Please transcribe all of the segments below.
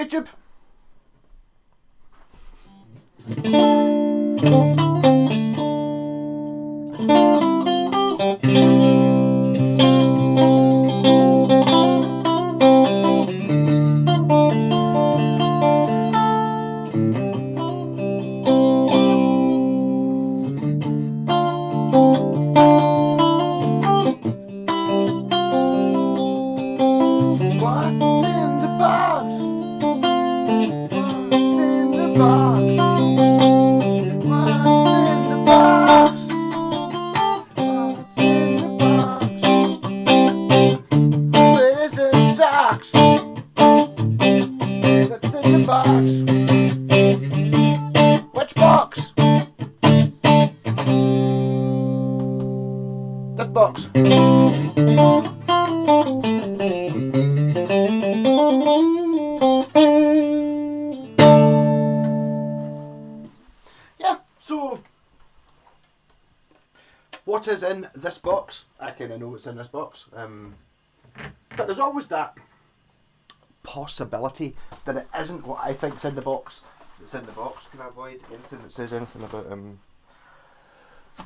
YouTube. What's in the box? What's in the box? What's in the box? What's in the box? It isn't socks. What's in the box? Which box? This box. Yeah, so what is in this box? I kind of know what's in this box, but there's always that possibility that it isn't what I think's in the box that's in the box. Can I avoid anything that says anything about and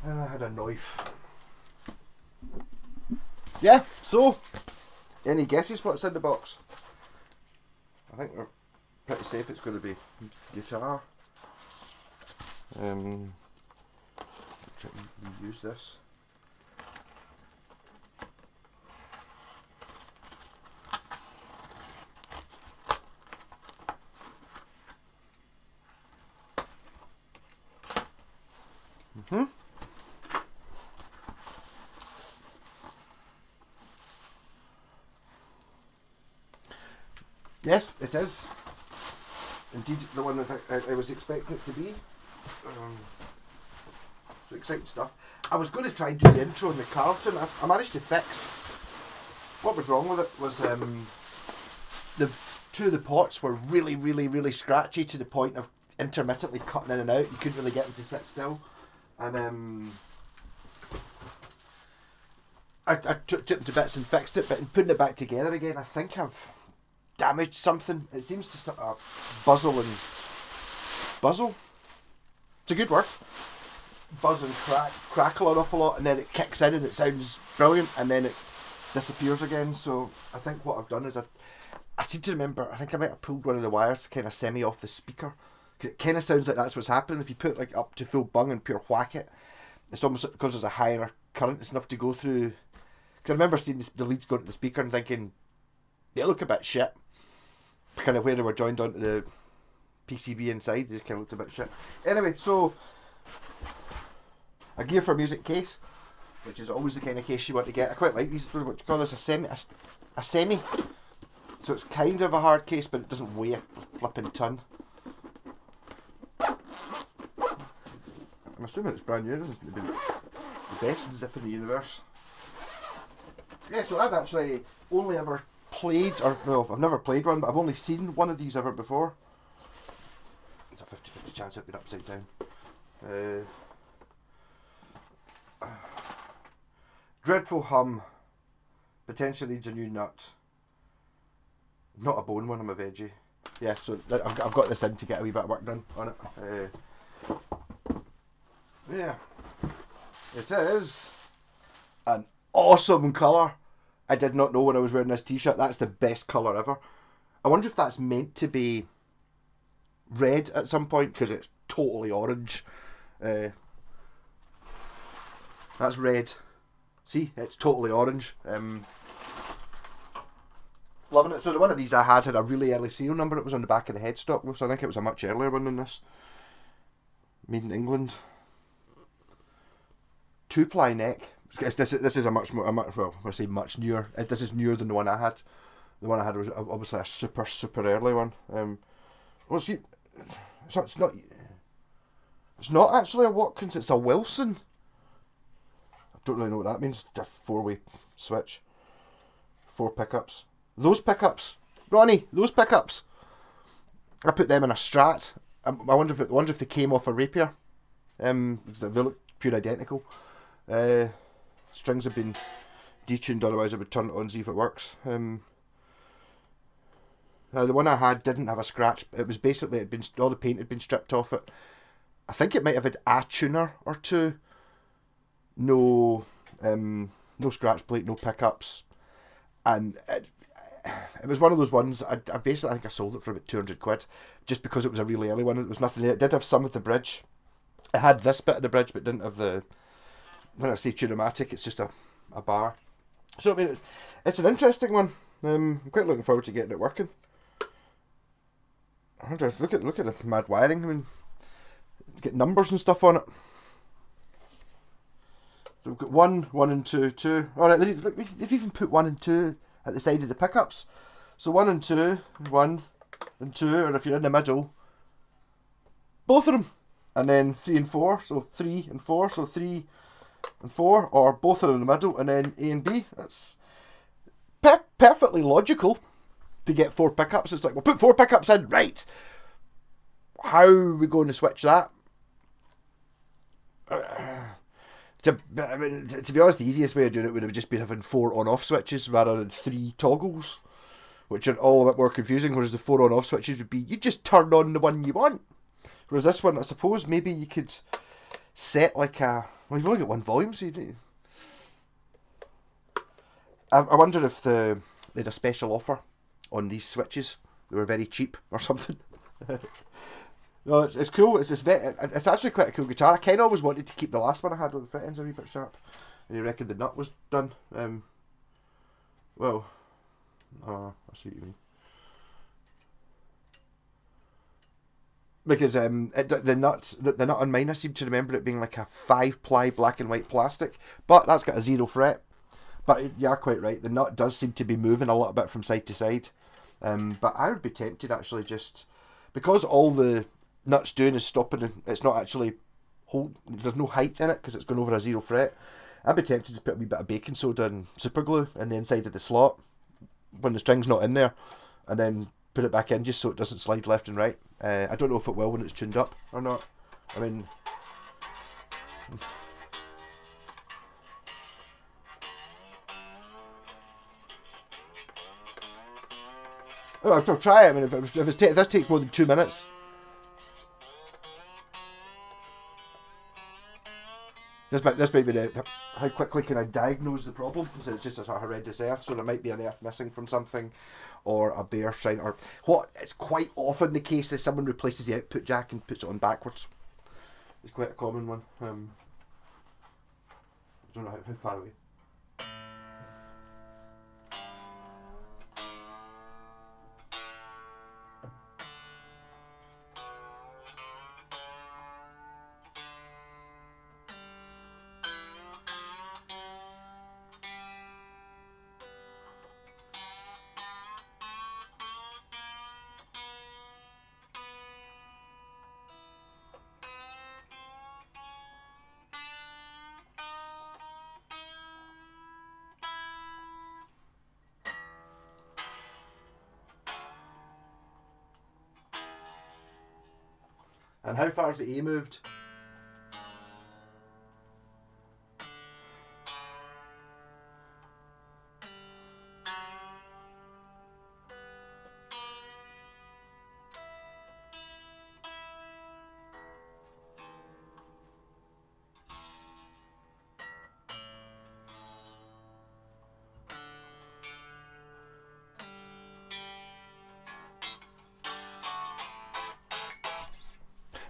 I had a knife. Yeah, so any guesses what's in the box? I think we're pretty safe it's going to be guitar. Use this. Yes, it is. Indeed, the one that I was expecting it to be. So exciting stuff. I was going to try and do the intro in the Carlton. I managed to fix. What was wrong with it was the two of the pots were really scratchy to the point of intermittently cutting in and out. You couldn't really get them to sit still. And I took them to bits and fixed it, but in putting it back together again, I think I've damaged something. It seems to sort of buzzle. It's a good word. Buzz and crackle an awful lot, and then it kicks in and it sounds brilliant, and then it disappears again. So I think what I've done is I seem to remember, I think I might have pulled one of the wires kind of semi off the speaker. It kind of sounds like that's what's happening. If you put like up to full bung and pure whack it, it's almost because there's a higher current, it's enough to go through. Because I remember seeing the leads going to the speaker and thinking, they look a bit shit. Kind of where they were joined onto the PCB inside, they just kind of looked a bit shit. Anyway, so a Gear for Music case, which is always the kind of case you want to get. I quite like these. What you call this? A semi. So it's kind of a hard case, but it doesn't weigh a flipping ton. I'm assuming it's brand new. It doesn't be the best zip in the universe. Yeah, so I've actually only ever played, or no, I've never played one, but I've only seen one of these ever before. There's a 50-50 chance it'd be upside down. Dreadful hum. Potentially needs a new nut. Not a bone one, I'm a veggie. Yeah, so I've got this in to get a wee bit of work done on it. Yeah. It is an awesome colour. I did not know when I was wearing this t-shirt. That's the best colour ever. I wonder if that's meant to be red at some point, because it's totally orange. That's red. See, it's totally orange. Loving it. So the one of these I had a really early serial number. It was on the back of the headstock, so I think it was a much earlier one than this. Made in England. 2-ply neck. This is a much more, well, I say much newer. This is newer than the one I had. The one I had was obviously a super early one. Well, see, it's not actually a Watkins. It's a Wilson. I don't really know what that means. A 4-way switch, 4 pickups. Those pickups, Ronnie. Those pickups. I put them in a Strat. I wonder if they came off a Rapier. They look pure identical. Strings have been detuned, otherwise I would turn it on and see if it works. The one I had didn't have a scratch. It was basically, all the paint had been stripped off it. I think it might have had a tuner or two. No, no scratch plate, no pickups, and it was one of those ones. I basically, I think I sold it for about 200 quid, just because it was a really early one. There was nothing there. It did have some of the bridge. It had this bit of the bridge, but didn't have the. When I say Tune-O-Matic, it's just a bar. So I mean, it's an interesting one. I'm quite looking forward to getting it working. Look at the mad wiring. I mean, get numbers and stuff on it. So we've got 1, 1 and 2, 2. Alright, they've even put 1 and 2 at the side of the pickups. So 1 and 2, 1 and 2, or if you're in the middle, both of them. And then 3 and 4, so 3 and 4, so 3 and 4, or both of them in the middle, and then A and B. That's perfectly logical to get 4 pickups. It's like, we'll put 4 pickups in, right? How are we going to switch that? To be honest, the easiest way of doing it would have just been having 4 on-off switches rather than 3 toggles, which are all a bit more confusing, whereas the 4 on-off switches would be, you just turn on the one you want. Whereas this one, I suppose, maybe you could set like a... Well, you've only got 1 volume, so you do. I wonder if they had a special offer on these switches. They were very cheap or something. No, it's cool. It's actually quite a cool guitar. I kind of always wanted to keep the last one I had with the fittings a wee bit sharp. And you reckon the nut was done? Well, I see what you mean. Because the nut on mine, I seem to remember it being like a 5-ply black and white plastic, but that's got a 0 fret. But you are quite right, the nut does seem to be moving a little bit from side to side. But I would be tempted actually, just because all the nut's doing is stopping, and it's not actually there's no height in it because it's going over a 0 fret. I'd be tempted to put a wee bit of baking soda and super glue in the inside of the slot when the string's not in there, and then put it back in just so it doesn't slide left and right. I don't know if it will when it's tuned up or not. I mean, I'll try it. I mean, if this takes more than 2 minutes. This might be how quickly can I diagnose the problem? So it's just a horrendous earth, so there might be an earth missing from something, or a bare sign, or what it's quite often the case is someone replaces the output jack and puts it on backwards. It's quite a common one. I don't know how far away. And how far is the A moved?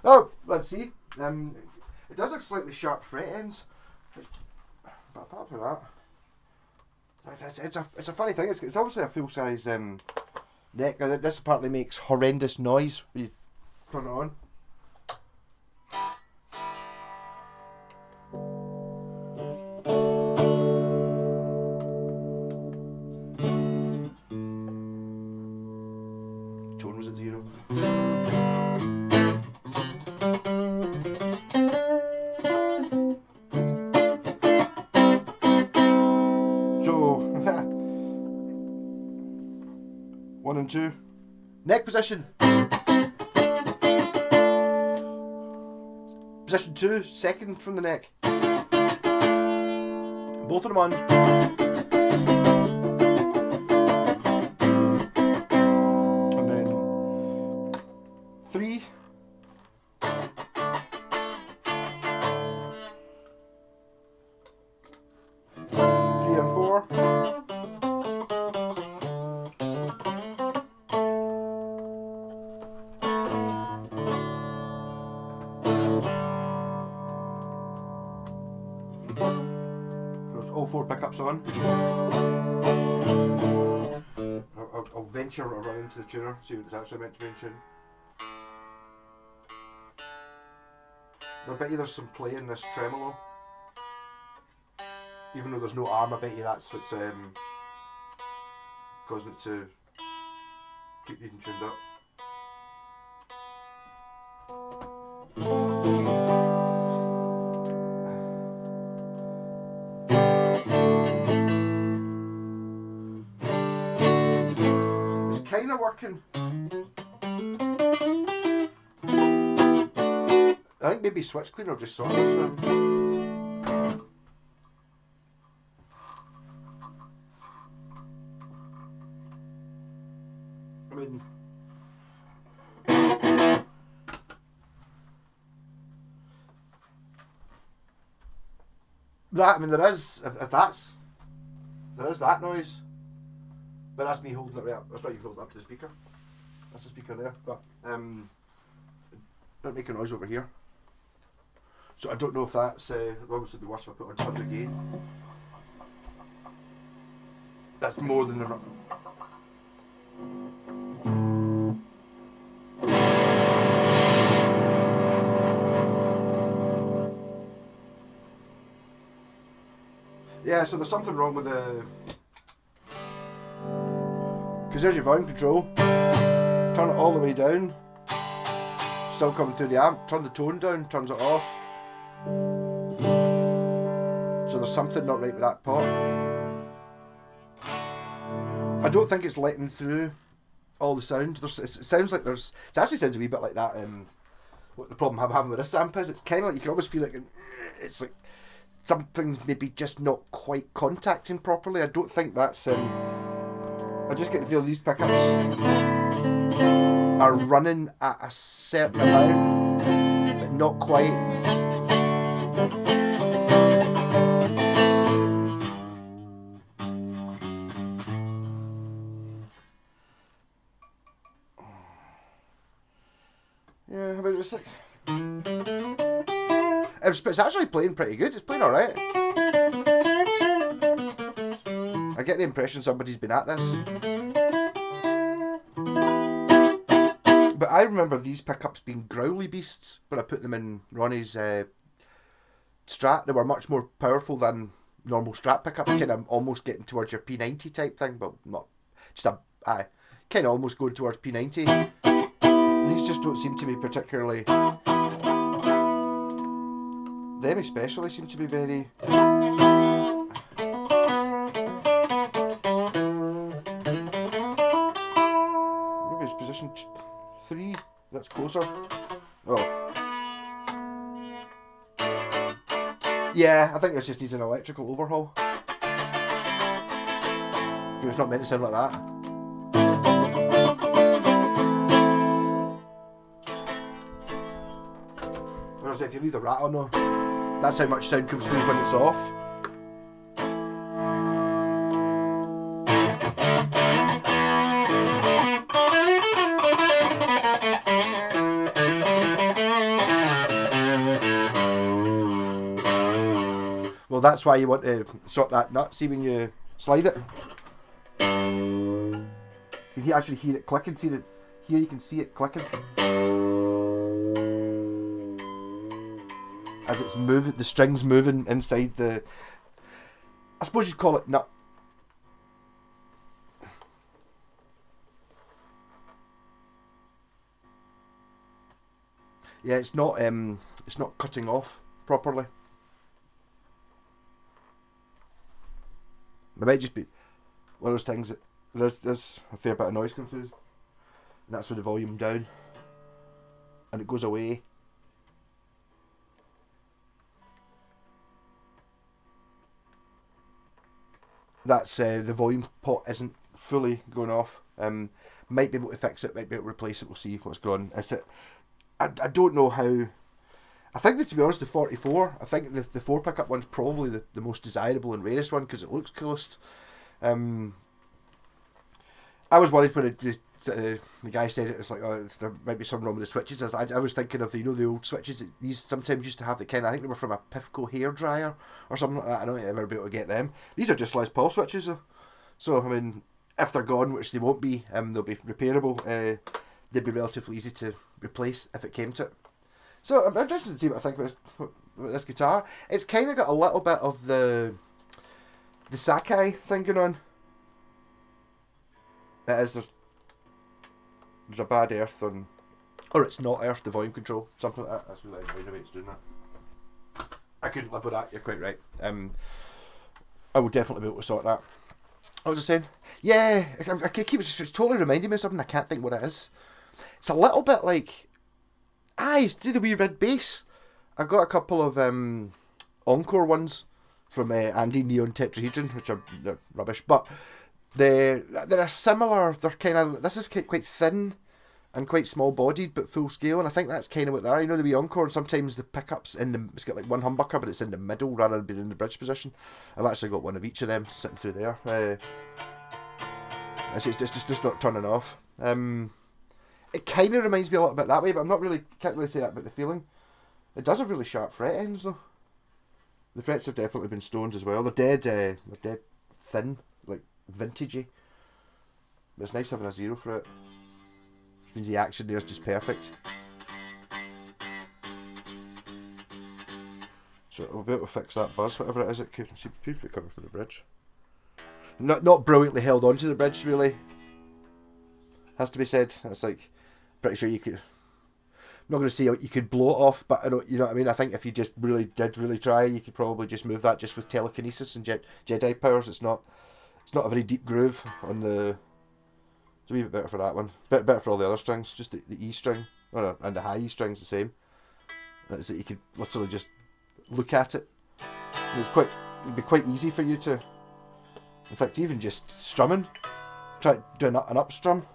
Oh, let's see. It does have slightly sharp fret ends, but apart from that, it's a funny thing. It's obviously a full size neck. This apparently makes horrendous noise when you turn it on. Tone was at 0. One and 2. Neck position. Position 2, second from the neck. Both of them on. 4 pickups on. I'll venture a run into the tuner, see what it's actually meant to be in tune. I bet you there's some play in this tremolo. Even though there's no arm, I bet you that's what's causing it to keep you tuned up. It's kind of working. I think maybe switch cleaner just sorts them. I mean, there is, if that's, there is that noise, but that's me holding it right up. That's not even holding it up to the speaker. That's the speaker there, but don't make a noise over here. So I don't know if that's, obviously it'd be worse if I put on tons of gain. That's more than enough. Yeah, so there's something wrong with the... Because there's your volume control. Turn it all the way down. Still coming through the amp. Turn the tone down, turns it off. So there's something not right with that pot. I don't think it's letting through all the sound. It sounds like there's... It actually sounds a wee bit like that. What the problem I'm having with this amp is, it's kind of like you can almost feel like it's like something's maybe just not quite contacting properly. I don't think that's... I just get the feel these pickups are running at a certain amount, but not quite. Yeah, I mean, it's like... It's actually playing pretty good. It's playing alright. I get the impression somebody's been at this. But I remember these pickups being growly beasts when I put them in Ronnie's Strat. They were much more powerful than normal Strat pickups, kind of almost getting towards your P90 type thing, but not just kind of almost going towards P90. These just don't seem to be particularly... Them especially seem to be very... Maybe it's position 3, that's closer. Oh. Yeah, I think this just needs an electrical overhaul. It's not meant to sound like that. Whereas if you leave the rat on though, that's how much sound comes through when it's off. Well, that's why you want to sort that nut. See when you slide it, you can actually hear it clicking. See that here, you can see it clicking as it's moving. The strings moving inside the... I suppose you'd call it nut. Yeah, it's not cutting off properly. It might just be one of those things that there's a fair bit of noise coming through, and that's with the volume down, and it goes away. That's the volume pot isn't fully going off. Might be able to fix it, might be able to replace it. We'll see what's going on. I don't know how. I think that, to be honest, the 44, I think the 4 pickup one's probably the most desirable and rarest one because it looks coolest. I was worried when the guy said it was like, oh, there might be something wrong with the switches. I was thinking of, the old switches that these sometimes used to have, that kind of, I think they were from a Pifco hairdryer or something like that. I don't think I've ever been able to get them. These are just Les Paul switches though. So I mean, if they're gone, which they won't be, they'll be repairable. They'd be relatively easy to replace if it came to it. So I'm interested to see what I think about this guitar. It's kind of got a little bit of the Sakai thing going on. It is, there's a bad earth on, or it's not earth, the volume control, something like that. That's really annoying the way it's doing that. I couldn't live with that, you're quite right. I will definitely be able to sort that. I was just saying, yeah, I keep it's totally reminding me of something, I can't think what it is. It's a little bit like, do the wee red bass. I've got a couple of Encore ones from Andy Neon Tetrahedron, which are they're rubbish, but they're a similar. They're kind of, this is quite thin and quite small bodied, but full scale, and I think that's kind of what they are. You know, the wee Encore, and sometimes the pickups it's got like one humbucker, but it's in the middle rather than being in the bridge position. I've actually got one of each of them sitting through there. It's just not turning off. It kind of reminds me a little bit that way, but can't really say that about the feeling. It does have really sharp fret ends though. The frets have definitely been stoned as well. They're dead thin, like vintagey. But it's nice having a 0 fret. Which means the action there is just perfect. So we'll be able to fix that buzz, whatever it is. It could be coming from the bridge. Not brilliantly held onto the bridge, really. Has to be said. It's like, pretty sure you could. I'm not going to say you could blow it off, but you know what I mean. I think if you just really try, you could probably just move that just with telekinesis and Jedi powers. It's not a very deep groove on the. It's a wee bit better for that one. Bit better for all the other strings. Just the E string, and the high E string's the same. It's that you could literally just look at it. It'd be quite easy for you to. In fact, even just strumming. Try doing an up strum.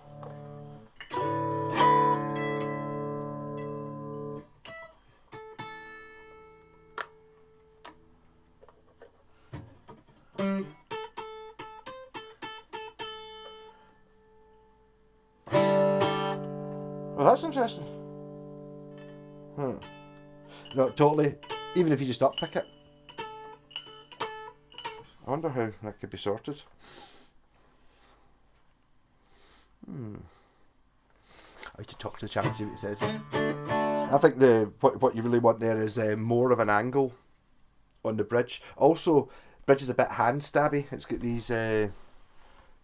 Well, that's interesting. No, totally. Even if you just uppick it. I wonder how that could be sorted. I could talk to the chap and see what it says. I think what you really want there is more of an angle on the bridge. Also, the bridge is a bit hand stabby. It's got these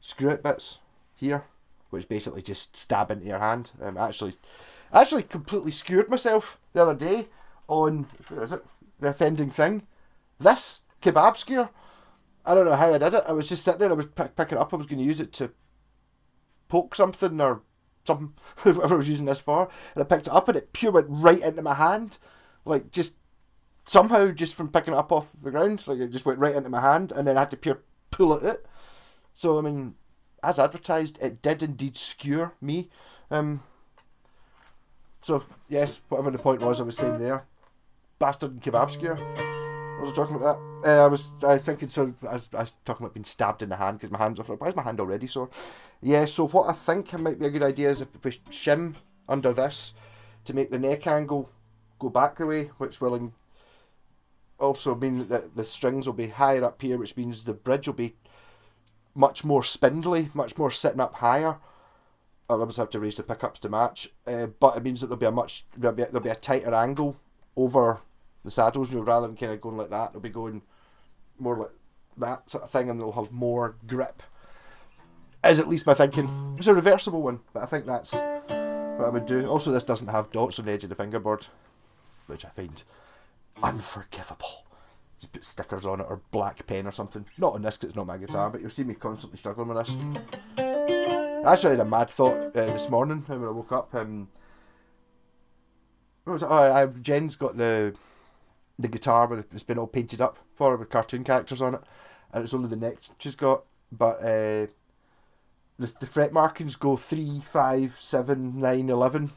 screw out bits here, which basically just stab into your hand. I actually completely skewered myself the other day on, where is it? The offending thing. This kebab skewer. I don't know how I did it. I was just sitting there, I was picking it up, I was going to use it to poke something or something, whatever I was using this for, and I picked it up and it pure went right into my hand. Like, just somehow, just from picking it up off the ground, like it just went right into my hand, and then I had to pure pull it out. So, I mean, as advertised, it did indeed skewer me. So, yes, whatever the point was I was saying there. Bastard and kebab skewer. I was talking about that. I was thinking, so I was talking about being stabbed in the hand because my hand's off. Why is my hand already sore? Yeah, so what I think might be a good idea is if we shim under this to make the neck angle go back the way, which will also mean that the strings will be higher up here, which means the bridge will be much more spindly, much more sitting up higher. I'll obviously have to raise the pickups to match, but it means that there'll be a tighter angle over the saddles, rather than kind of going like that. They'll be going more like that sort of thing, and they'll have more grip. Is at least my thinking. It's a reversible one, but I think that's what I would do. Also, this doesn't have dots on the edge of the fingerboard, which I find unforgivable. Just put stickers on it or black pen or something. Not on this because it's not my guitar, but you'll see me constantly struggling with this. I actually had a mad thought this morning when I woke up. What was it? Jen's got the guitar with it's been all painted up for her with cartoon characters on it, and it's only the neck she's got, but the fret markings go 3, 5, 7, 9, 11,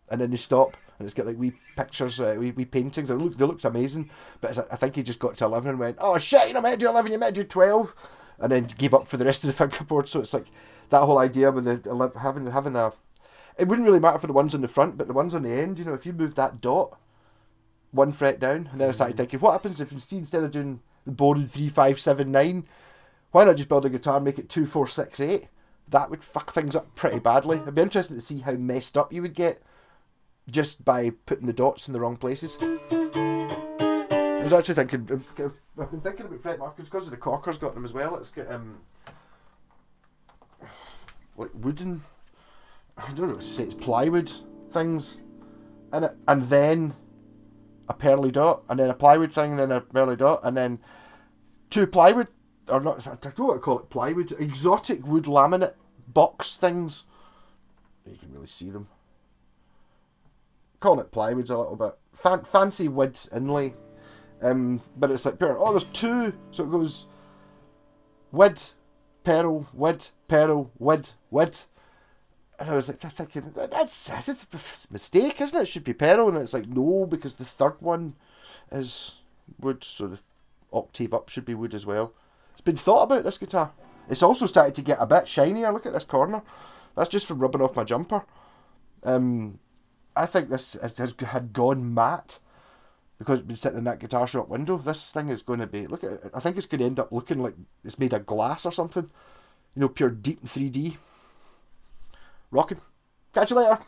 and then they stop, and it's got like wee pictures, wee paintings. They looks amazing, but I think he just got to 11 and went, oh shit, you're not meant to do 11, you're meant to do 12. and then gave up for the rest of the fingerboard. So it's like that whole idea with the having a. It wouldn't really matter for the ones on the front, but the ones on the end, you know, if you move that dot one fret down, and then I started thinking, what happens if instead of doing the boring 3-5-7-9, why not just build a guitar and make it 2-4-6-8? That would fuck things up pretty badly. It'd be interesting to see how messed up you would get just by putting the dots in the wrong places. I was actually thinking, I've been thinking about fret markings because of the Cocker's got them as well. It's got like wooden, I don't know what to say, it's plywood things in it, and then a pearly dot, and then a plywood thing, and then a pearly dot, and then two plywood, or not, I don't know what to call it, plywood, exotic wood laminate box things. You can really see them. Calling it plywood's a little bit fancy wood inlay, but it's like pure. Oh, there's two, so it goes wood, pearl, wood, pearl, wood, wood. And I was like thinking, that's a mistake, isn't it? It should be pearl, and it's like no, because the third one is wood, so the octave up should be wood as well. It's been thought about, this guitar. It's also started to get a bit shinier. Look at this corner. That's just from rubbing off my jumper. I think this had gone matte because it's been sitting in that guitar shop window. This thing is going to be, look at it, I think it's going to end up looking like it's made of glass or something. You know, pure deep 3D. Rocking. Catch you later.